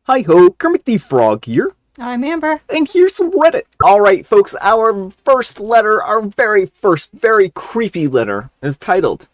Hi-ho, Kermit the Frog here. I'm Amber. And here's some Reddit. Alright, folks, our first letter, our very first, very creepy letter, is titled,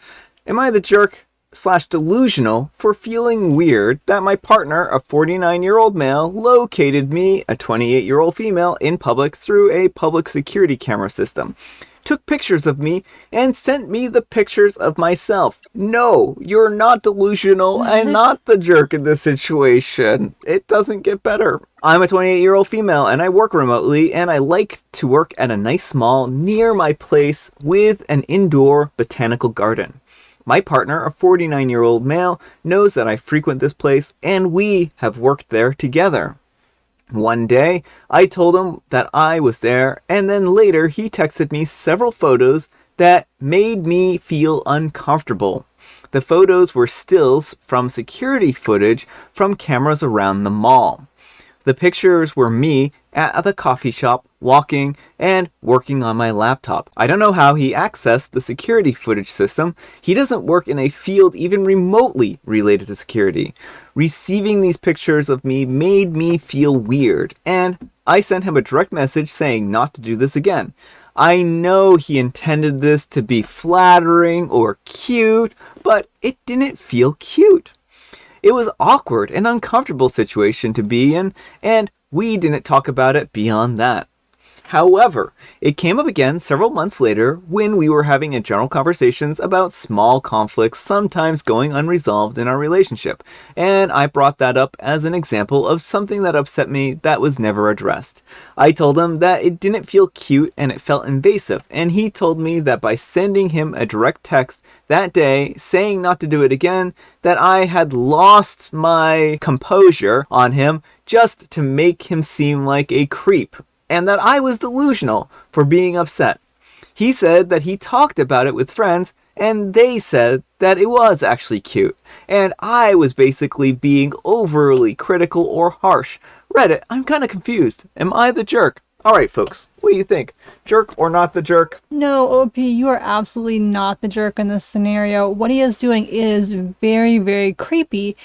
Am I the jerk / delusional for feeling weird that my partner, a 49-year-old male, located me, a 28-year-old female, in public through a public security camera system? Took pictures of me and sent me the pictures of myself. No, you're not delusional and not the jerk in this situation. It doesn't get better. I'm a 28-year-old female and I work remotely, and I like to work at a nice mall near my place with an indoor botanical garden. My partner, a 49-year-old male, knows that I frequent this place and we have worked there together. One day, I told him that I was there, and then later he texted me several photos that made me feel uncomfortable. The photos were stills from security footage from cameras around the mall. The pictures were me at the coffee shop, walking and working on my laptop. I don't know how he accessed the security footage system. He doesn't work in a field even remotely related to security. Receiving these pictures of me made me feel weird, and I sent him a direct message saying not to do this again. I know he intended this to be flattering or cute, but it didn't feel cute. It was awkward and uncomfortable situation to be in, and we didn't talk about it beyond that. However, it came up again several months later when we were having a general conversations about small conflicts sometimes going unresolved in our relationship, and I brought that up as an example of something that upset me that was never addressed. I told him that it didn't feel cute and it felt invasive, and he told me that by sending him a direct text that day saying not to do it again, that I had lost my composure on him just to make him seem like a creep, and that I was delusional for being upset. He said that he talked about it with friends, and they said that it was actually cute, and I was basically being overly critical or harsh. Reddit, I'm kind of confused. Am I the jerk? Alright, folks, what do you think? Jerk or not the jerk? No, OP, you are absolutely not the jerk in this scenario. What he is doing is very, very creepy.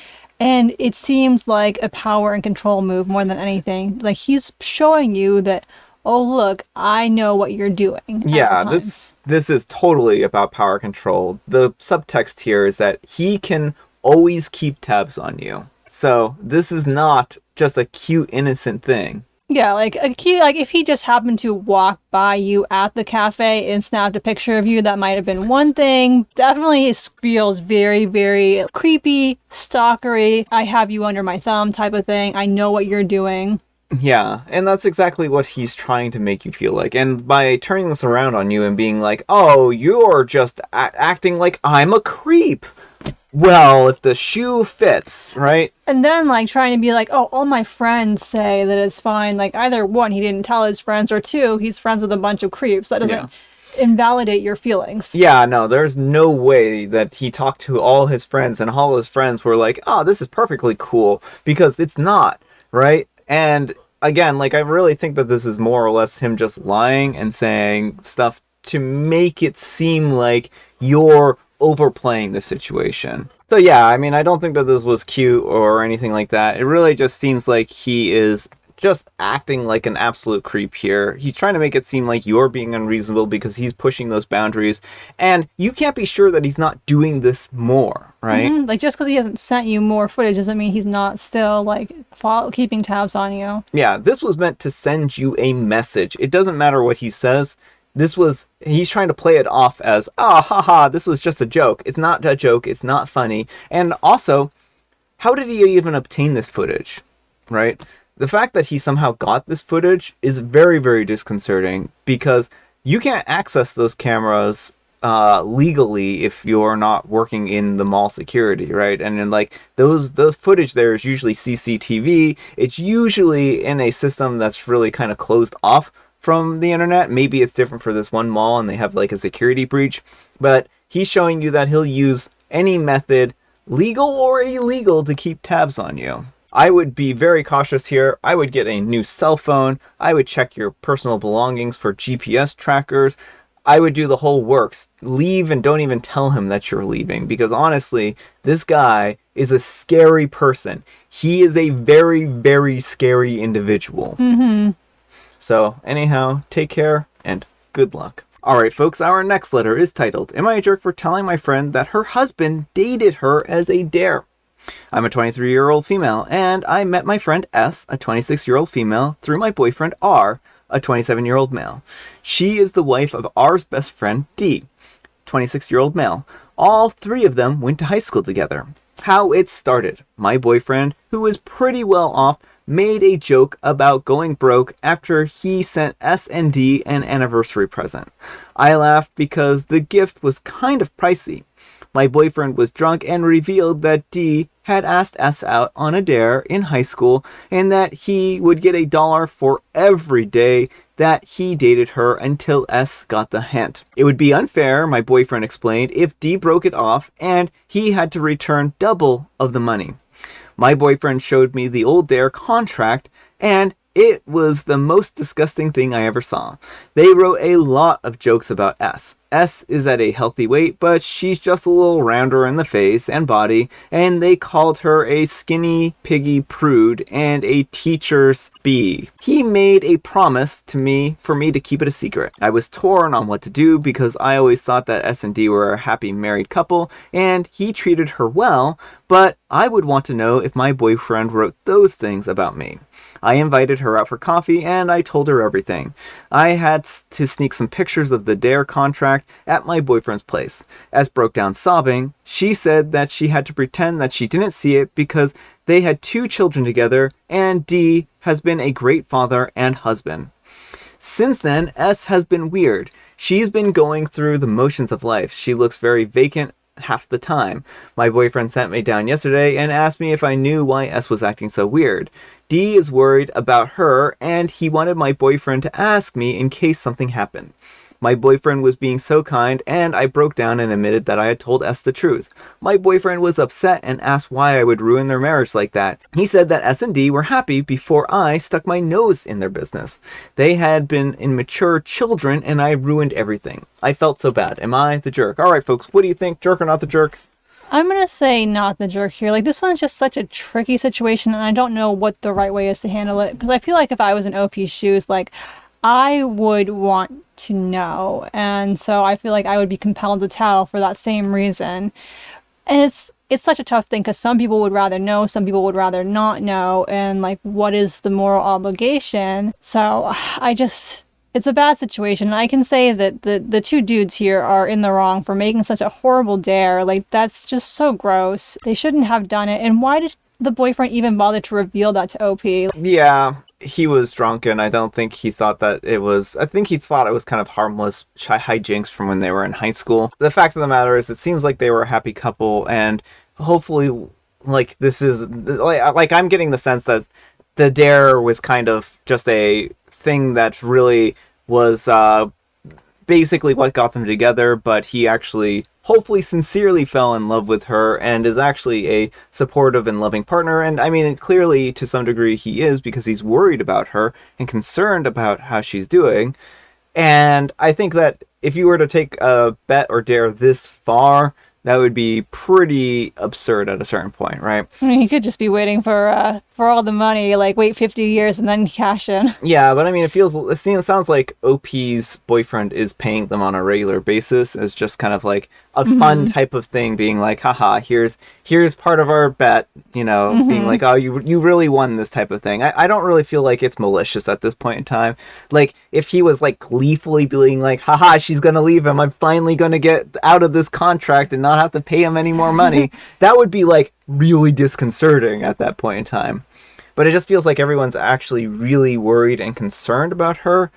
And it seems like a power and control move more than anything. Like, he's showing you that, oh, look, I know what you're doing. Yeah, this is totally about power control. The subtext here is that he can always keep tabs on you. So this is not just a cute, innocent thing. Yeah, like if he just happened to walk by you at the cafe and snapped a picture of you, that might have been one thing. Definitely feels very, very creepy, stalkery, I have you under my thumb type of thing. I know what you're doing. Yeah, and that's exactly what he's trying to make you feel like. And by turning this around on you and being like, oh, you're just acting like I'm a creep. Well, if the shoe fits, right? And then, like, trying to be like, oh, all my friends say that it's fine. Like, either one, he didn't tell his friends, or two, he's friends with a bunch of creeps. That doesn't invalidate your feelings. Yeah, no, there's no way that he talked to all his friends and all his friends were like, oh, this is perfectly cool, because it's not, right? And again, like, I really think that this is more or less him just lying and saying stuff to make it seem like you're overplaying the situation. So yeah, I mean, I don't think that this was cute or anything like that. It really just seems like he is just acting like an absolute creep here. He's trying to make it seem like you're being unreasonable because he's pushing those boundaries, and you can't be sure that he's not doing this more, right? Mm-hmm. Like, just because he hasn't sent you more footage doesn't mean he's not still, like, keeping tabs on you. Yeah, this was meant to send you a message. It doesn't matter what he says. He's trying to play it off as, haha, this was just a joke. It's not a joke, it's not funny. And also, how did he even obtain this footage, right? The fact that he somehow got this footage is very, very disconcerting, because you can't access those cameras legally if you're not working in the mall security, right? And then, like, the footage there is usually CCTV. It's usually in a system that's really kind of closed off from the internet. Maybe it's different for this one mall and they have like a security breach, but he's showing you that he'll use any method, legal or illegal, to keep tabs on you. I would be very cautious here. I would get a new cell phone. I would check your personal belongings for GPS trackers. I would do the whole works. Leave and don't even tell him that you're leaving. Because honestly, this guy is a scary person. He is a very, very scary individual. Mm-hmm. So, anyhow, take care and good luck. Alright, folks, our next letter is titled, Am I a jerk for telling my friend that her husband dated her as a dare? I'm a 23-year-old female, and I met my friend S, a 26-year-old female, through my boyfriend R, a 27-year-old male. She is the wife of R's best friend D, 26-year-old male. All three of them went to high school together. How it started. My boyfriend, who was pretty well off, made a joke about going broke after he sent S and D an anniversary present. I laughed because the gift was kind of pricey. My boyfriend was drunk and revealed that D had asked S out on a dare in high school and that he would get $1 for every day that he dated her until S got the hint. It would be unfair, my boyfriend explained, if D broke it off and he had to return double of the money. My boyfriend showed me the old dare contract, and it was the most disgusting thing I ever saw. They wrote a lot of jokes about S. S is at a healthy weight, but she's just a little rounder in the face and body, and they called her a skinny piggy prude and a teacher's bee. He made a promise to me for me to keep it a secret. I was torn on what to do because I always thought that S and D were a happy married couple, and he treated her well, but I would want to know if my boyfriend wrote those things about me. I invited her out for coffee and I told her everything. I had to sneak some pictures of the dare contract at my boyfriend's place. S broke down sobbing. She said that she had to pretend that she didn't see it because they had 2 children together and D has been a great father and husband. Since then, S has been weird. She's been going through the motions of life. She looks very vacant half the time. My boyfriend sent me down yesterday and asked me if I knew why S was acting so weird. D is worried about her and he wanted my boyfriend to ask me in case something happened. My boyfriend was being so kind and I broke down and admitted that I had told S the truth. My boyfriend was upset and asked why I would ruin their marriage like that. He said that S and D were happy before I stuck my nose in their business. They had been immature children and I ruined everything. I felt so bad. Am I the jerk? Alright folks, what do you think? Jerk or not the jerk? I'm gonna say not the jerk here. Like, this one's just such a tricky situation, and I don't know what the right way is to handle it. Because I feel like if I was in OP's shoes, like, I would want to know. And so I feel like I would be compelled to tell for that same reason. And it's such a tough thing because some people would rather know, some people would rather not know. And, like, what is the moral obligation? So it's a bad situation. I can say that the 2 dudes here are in the wrong for making such a horrible dare. Like, that's just so gross. They shouldn't have done it. And why did the boyfriend even bother to reveal that to OP? Yeah, he was drunk and I don't think he thought that it was... I think he thought it was kind of harmless hijinks from when they were in high school. The fact of the matter is it seems like they were a happy couple and hopefully, like, this is... Like I'm getting the sense that the dare was kind of just a thing that really was basically what got them together, but he actually hopefully sincerely fell in love with her and is actually a supportive and loving partner. And I mean, clearly to some degree he is, because he's worried about her and concerned about how she's doing. And I think that if you were to take a bet or dare this far, that would be pretty absurd at a certain point, right? I mean, he could just be waiting for all the money, like wait 50 years and then cash in. Yeah, but I mean, it sounds like OP's boyfriend is paying them on a regular basis. It's just kind of like a fun type of thing, being like, haha, here's part of our bet, you know, being like, oh, you really won this type of thing. I don't really feel like it's malicious at this point in time. Like, if he was like gleefully being like, haha, she's gonna leave him, I'm finally gonna get out of this contract and not have to pay him any more money, that would be like really disconcerting at that point in time. But it just feels like everyone's actually really worried and concerned about her.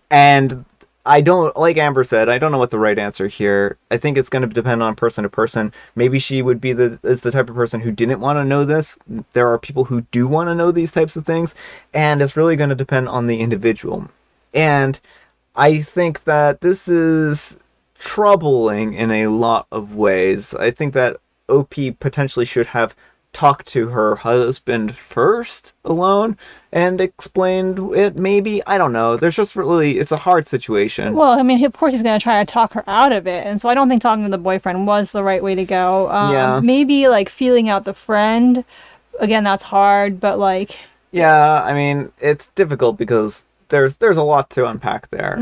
And I don't, like Amber said, I don't know what the right answer here. I think it's going to depend on person to person. Maybe she would be the type of person who didn't want to know this. There are people who do want to know these types of things. And it's really going to depend on the individual. And I think that this is troubling in a lot of ways. I think that OP potentially should have talked to her husband first alone and explained it, maybe. I don't know. There's just really, it's a hard situation. Well, I mean, of course he's going to try to talk her out of it. And so I don't think talking to the boyfriend was the right way to go. Yeah. Maybe like feeling out the friend. Again, that's hard, but like, Yeah, I mean, it's difficult because there's a lot to unpack there.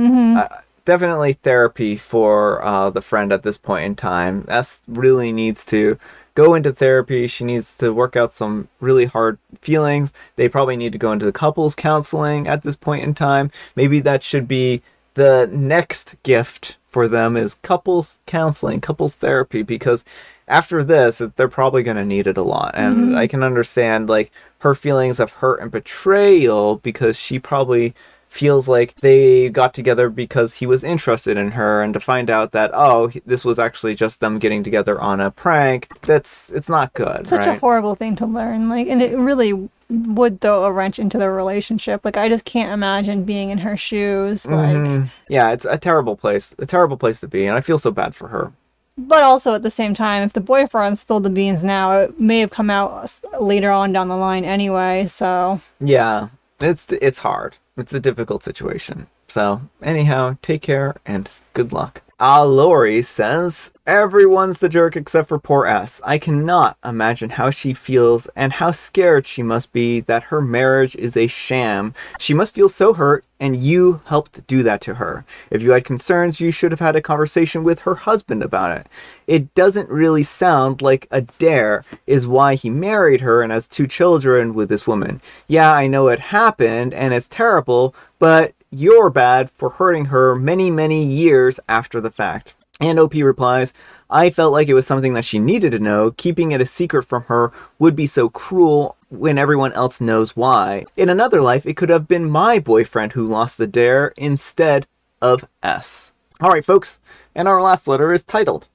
Definitely therapy for the friend at this point in time. S really needs to go into therapy. She needs to work out some really hard feelings. They probably need to go into the couples counseling at this point in time. Maybe that should be the next gift for them, is couples counseling, couples therapy, because after this, they're probably going to need it a lot. And I can understand like her feelings of hurt and betrayal, because she probably feels like they got together because he was interested in her, and to find out that, oh, this was actually just them getting together on a prank, it's not good. such a horrible thing to learn. Like, and it really would throw a wrench into their relationship. Like, I just can't imagine being in her shoes. Like, yeah, it's a terrible place to be, and I feel so bad for her. but also at the same time, if the boyfriend spilled the beans now, it may have come out later on down the line anyway. So Yeah, it's hard. It's a difficult situation. So, anyhow, take care and good luck. Lori says, everyone's the jerk except for poor S. I cannot imagine how she feels and how scared she must be that her marriage is a sham. She must feel so hurt, and you helped do that to her. If you had concerns, you should have had a conversation with her husband about it. It doesn't really sound like a dare is why he married her and has 2 children with this woman. Yeah, I know it happened and it's terrible, but you're bad for hurting her many, many years after the fact. And OP replies, I felt like it was something that she needed to know. Keeping it a secret from her would be so cruel when everyone else knows why. In another life, it could have been my boyfriend who lost the dare instead of S. Alright, folks, and our last letter is titled,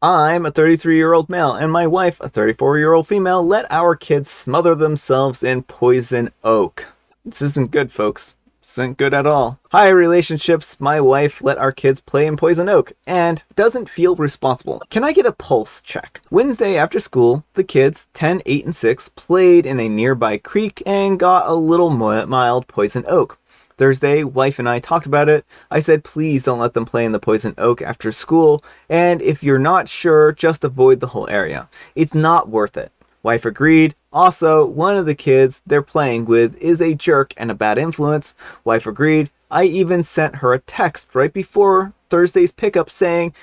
I'm a 33-year-old male, and my wife, a 34-year-old female, let our kids smother themselves in poison oak. This isn't good, folks. Isn't good at all. Hi, relationships. My wife let our kids play in poison oak and doesn't feel responsible. Can I get a pulse check? Wednesday after school, the kids, 10, 8, and 6, played in a nearby creek and got a little mild poison oak. Thursday, wife and I talked about it. I said, please don't let them play in the poison oak after school, and if you're not sure, just avoid the whole area. It's not worth it. Wife agreed. Also, one of the kids they're playing with is a jerk and a bad influence. Wife agreed. I even sent her a text right before Thursday's pickup saying,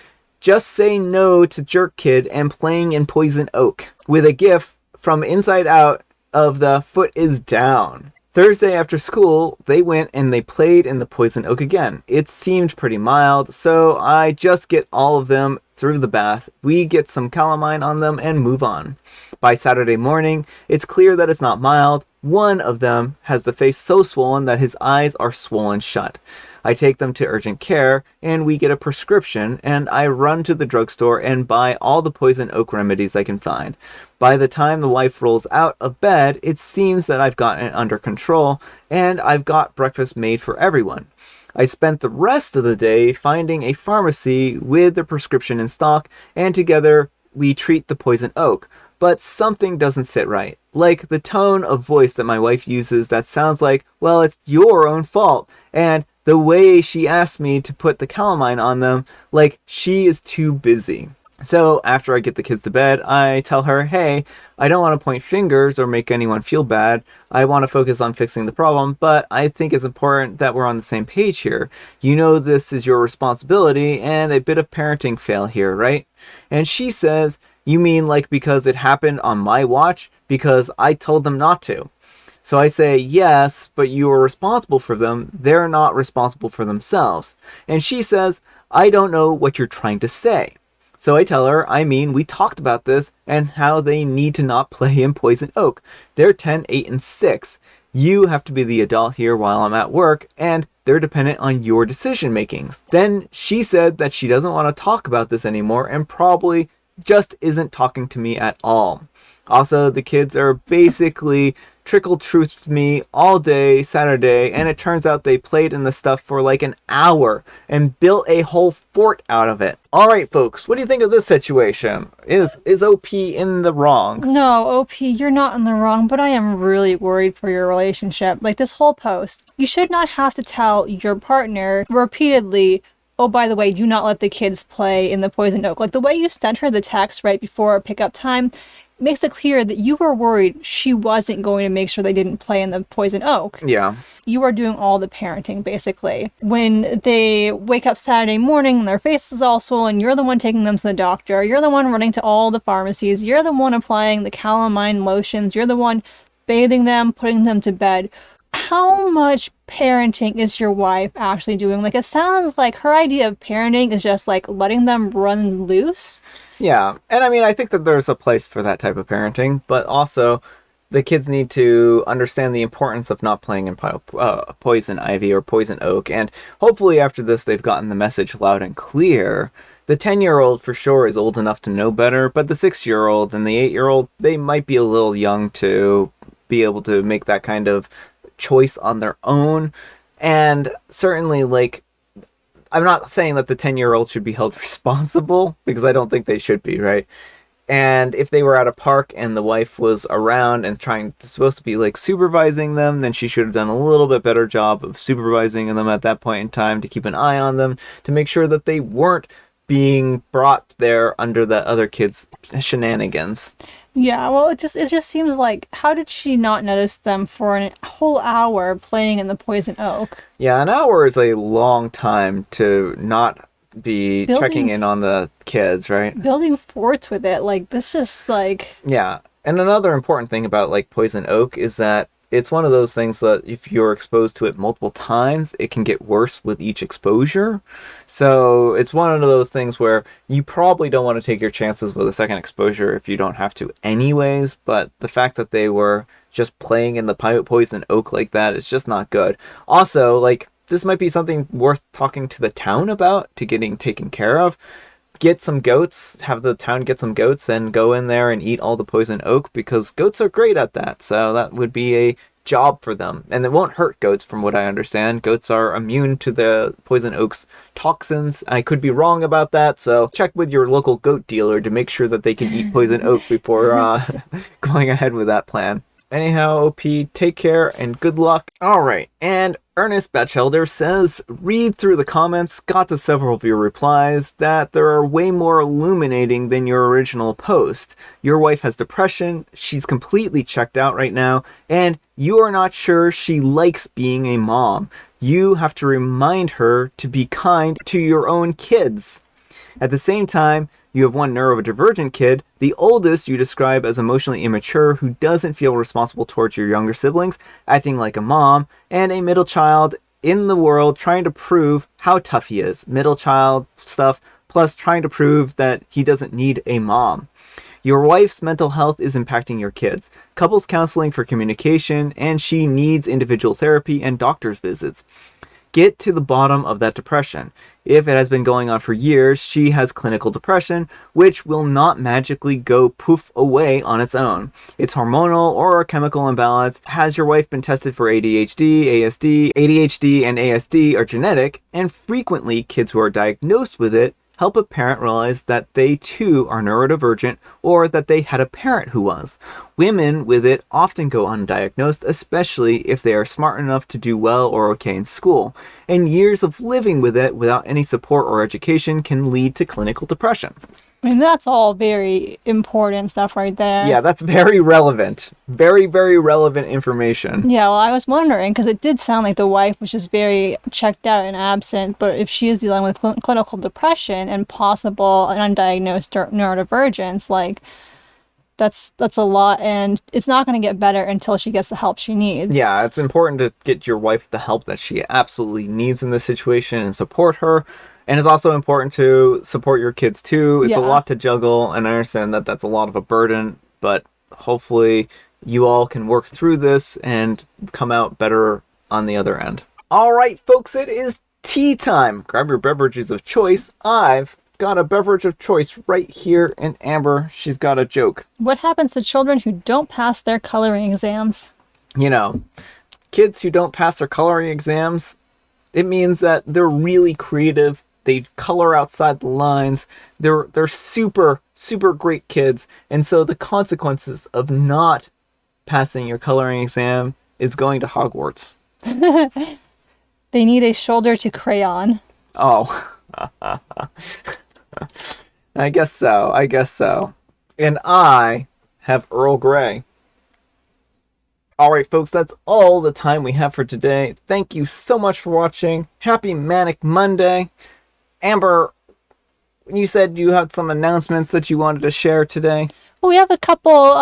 just say no to jerk kid and playing in poison oak, with a gif from inside out of the foot is down. Thursday after school, they went and they played in the poison oak again. It seemed pretty mild, so I just get all of them through the bath. We get some calamine on them and move on. By Saturday morning, it's clear that it's not mild. One of them has the face so swollen that his eyes are swollen shut. I take them to urgent care, and we get a prescription, and I run to the drugstore and buy all the poison oak remedies I can find. By the time the wife rolls out of bed, it seems that I've gotten it under control, and I've got breakfast made for everyone. I spent the rest of the day finding a pharmacy with the prescription in stock, and together we treat the poison oak. But something doesn't sit right. Like the tone of voice that my wife uses that sounds like, well, it's your own fault. And the way she asked me to put the calamine on them, like she is too busy. So after I get the kids to bed, I tell her, hey, I don't want to point fingers or make anyone feel bad. I want to focus on fixing the problem, but I think it's important that we're on the same page here. You know this is your responsibility and a bit of parenting fail here, right? And she says, you mean like because it happened on my watch? Because I told them not to. So I say, yes, but you are responsible for them. They're not responsible for themselves. And she says, I don't know what you're trying to say. So I tell her, I mean, we talked about this and how they need to not play in poison oak. They're 10, 8, and 6. You have to be the adult here while I'm at work, and they're dependent on your decision makings. Then she said that she doesn't want to talk about this anymore and probably just isn't talking to me at all. Also, the kids are basically trickle truthed me all day Saturday, and it turns out they played in the stuff for like an hour and built a whole fort out of it. Alright folks, what do you think of this situation? Is OP in the wrong? No, OP, you're not in the wrong, but I am really worried for your relationship. Like this whole post, you should not have to tell your partner repeatedly, oh, by the way, do not let the kids play in the poison oak. Like the way you sent her the text right before pickup time makes it clear that you were worried she wasn't going to make sure they didn't play in the poison oak. Yeah. You are doing all the parenting, basically. When they wake up Saturday morning and their face is all swollen, you're the one taking them to the doctor. You're the one running to all the pharmacies. You're the one applying the calamine lotions. You're the one bathing them, putting them to bed. How much parenting is your wife actually doing? Like, it sounds like her idea of parenting is just like letting them run loose. Yeah, and I mean, I think that there's a place for that type of parenting, but also the kids need to understand the importance of not playing in poison ivy or poison oak, and hopefully after this they've gotten the message loud and clear. The 10-year-old for sure is old enough to know better, but the 6-year-old and the 8-year-old, they might be a little young to be able to make that kind of choice on their own, and certainly, like, I'm not saying that the 10-year-old should be held responsible, because I don't think they should be, right? And if they were at a park and the wife was around and supposed to be like supervising them, then she should have done a little bit better job of supervising them at that point in time, to keep an eye on them, to make sure that they weren't being brought there under the other kids' shenanigans. Yeah, well, it just seems like, how did she not notice them for a whole hour playing in the poison oak? Yeah, an hour is a long time to not be checking in on the kids, right? Building forts with it, like, this is like... Yeah, and another important thing about, like, poison oak is that it's one of those things that if you're exposed to it multiple times, it can get worse with each exposure. So it's one of those things where you probably don't want to take your chances with a second exposure if you don't have to anyways, but the fact that they were just playing in the poison oak like that is just not good. Also, like, this might be something worth talking to the town about, to getting taken care of. Get some goats, have the town get some goats and go in there and eat all the poison oak, because goats are great at that. So that would be a job for them. And it won't hurt goats, from what I understand. Goats are immune to the poison oak's toxins. I could be wrong about that, so check with your local goat dealer to make sure that they can eat poison oak before going ahead with that plan. Anyhow, OP, take care and good luck. Alright, and Ernest Batchelder says, read through the comments, got to several of your replies, that there are way more illuminating than your original post. Your wife has depression, she's completely checked out right now, and you are not sure she likes being a mom. You have to remind her to be kind to your own kids. At the same time, you have one neurodivergent kid, the oldest you describe as emotionally immature who doesn't feel responsible towards your younger siblings, acting like a mom, and a middle child in the world trying to prove how tough he is. Middle child stuff, plus trying to prove that he doesn't need a mom. Your wife's mental health is impacting your kids. Couples counseling for communication, and she needs individual therapy and doctor's visits. Get to the bottom of that depression. If it has been going on for years, she has clinical depression, which will not magically go poof away on its own. It's hormonal or a chemical imbalance. Has your wife been tested for ADHD, ASD? ADHD and ASD are genetic, and frequently kids who are diagnosed with it help a parent realize that they too are neurodivergent, or that they had a parent who was. Women with it often go undiagnosed, especially if they are smart enough to do well or okay in school. And years of living with it without any support or education can lead to clinical depression. I mean, that's all very important stuff right there. Yeah, that's very relevant. Very, very relevant information. Yeah, well, I was wondering, because it did sound like the wife was just very checked out and absent, but if she is dealing with clinical depression and possible and undiagnosed neurodivergence, like, that's a lot, and it's not going to get better until she gets the help she needs. Yeah, it's important to get your wife the help that she absolutely needs in this situation and support her. And it's also important to support your kids too. It's a lot to juggle, and I understand that that's a lot of a burden, but hopefully you all can work through this and come out better on the other end. All right, folks, it is tea time. Grab your beverages of choice. I've got a beverage of choice right here, and Amber, she's got a joke. What happens to children who don't pass their coloring exams? You know, kids who don't pass their coloring exams, it means that they're really creative. They color outside the lines. They're super super great kids, and so the consequences of not passing your coloring exam is going to Hogwarts. They need a shoulder to crayon. Oh, I guess so. I guess so. And I have Earl Grey. All right, folks, that's all the time we have for today. Thank you so much for watching. Happy Manic Monday. Amber, you said you had some announcements that you wanted to share today. Well, we have a couple.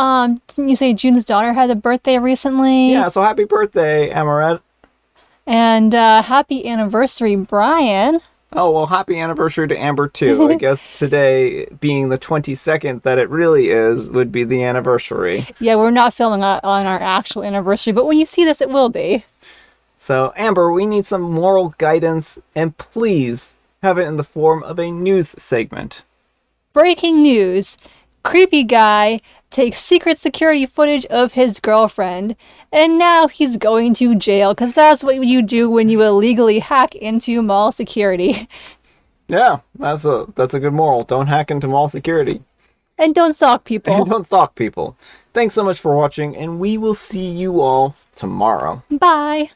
Didn't you say June's daughter had a birthday recently? Yeah, so happy birthday, Amaret. And happy anniversary, Brian. Oh, well, happy anniversary to Amber, too. I guess today, being the 22nd that it really is, would be the anniversary. Yeah, we're not filming on our actual anniversary, but when you see this, it will be. So, Amber, we need some moral guidance, and please have it in the form of a news segment. Breaking news. Creepy guy takes secret security footage of his girlfriend, and now he's going to jail, because that's what you do when you illegally hack into mall security. Yeah, that's a good moral. Don't hack into mall security. And don't stalk people. And don't stalk people. Thanks so much for watching, and we will see you all tomorrow. Bye.